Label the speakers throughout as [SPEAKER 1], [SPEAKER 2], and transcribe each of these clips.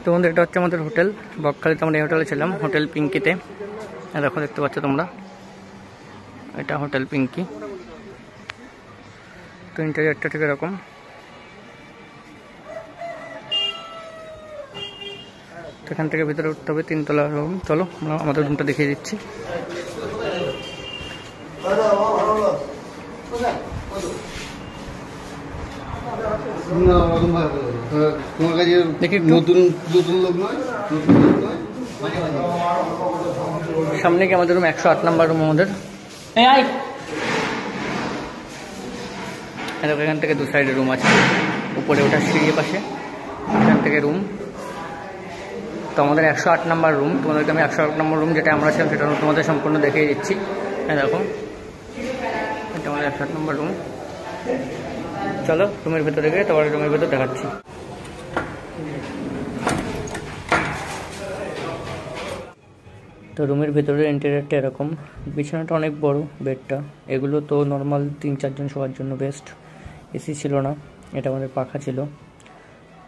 [SPEAKER 1] তো বন্ধু এটা হচ্ছে আমাদের হোটেল বকখালিতে। আমরা এই হোটেলে ছিলাম, হোটেল পিঙ্কিতে। দেখো দেখতে পাচ্ছ তোমরা, এটা হোটেল পিঙ্কি। তো ইন্টেরিয়রটা ঠিক এরকম। এখান থেকে ভিতরে উঠতে হবে, 3 তলা রুম। চলো আমরা আমাদের রুমটা দেখিয়ে দিচ্ছি। সামনে কি আমাদের রুম 108 নাম্বার রুম আমাদের। এখান থেকে 2 সাইডে রুম আছে, উপরে ওটা সিঁড়ির পাশে, এখান থেকে রুম। তো আমাদের 108 নাম্বার রুম। তোমাদেরকে আমি 108 নম্বর রুম যেটা আমরা ছিলাম সেটা তোমাদের সম্পূর্ণ দেখিয়ে দিচ্ছি। হ্যাঁ দেখো, এটা আমাদের 108 নম্বর রুম। চলো রুমের ভেতরে গিয়ে তোমার রুমের ভেতর দেখাচ্ছি। তো রুমের ভেতরে ইন্টেরিয়রটা এরকম। বিছানাটা অনেক বড়, বেডটা এগুলো তো নর্মাল 3-4 জন শোয়ার জন্য বেস্ট। এসি ছিল না, এটা আমাদের পাখা ছিল।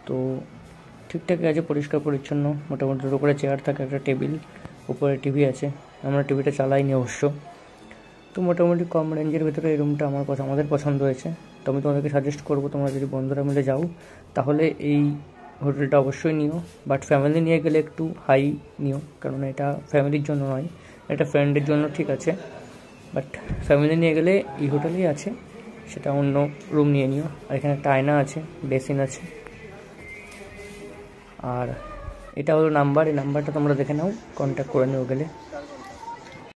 [SPEAKER 1] তো ঠিকঠাক আছে, পরিষ্কার পরিচ্ছন্ন। মোটামুটি দুটো করে চেয়ার থাকে, একটা টেবিল, উপরে টিভি আছে। আমরা টিভিটা চালাইনি অবশ্য। তো মোটামুটি কম রেঞ্জের ভেতরে এই রুমটা আমাদের পছন্দ হয়েছে। তো আমি তোমাদেরকে সাজেস্ট করবো, তোমরা যদি বন্ধুরা মিলে যাও তাহলে এই হোটেলটা অবশ্যই নিও। বাট ফ্যামিলি নিয়ে গেলে একটু হাই নিও, কারণ এটা ফ্যামিলির জন্য নয়, এটা ফ্রেন্ডের জন্য ঠিক আছে। বাট ফ্যামিলি নিয়ে গেলে এই হোটেলেই আছে, সেটা অন্য রুম নিয়ে নিও। আর এখানে একটা আয়না আছে, বেসিন আছে। আর এটা হলো নাম্বার, এই নাম্বারটা তোমরা দেখে নাও, কন্ট্যাক্ট করে নিও গেলে।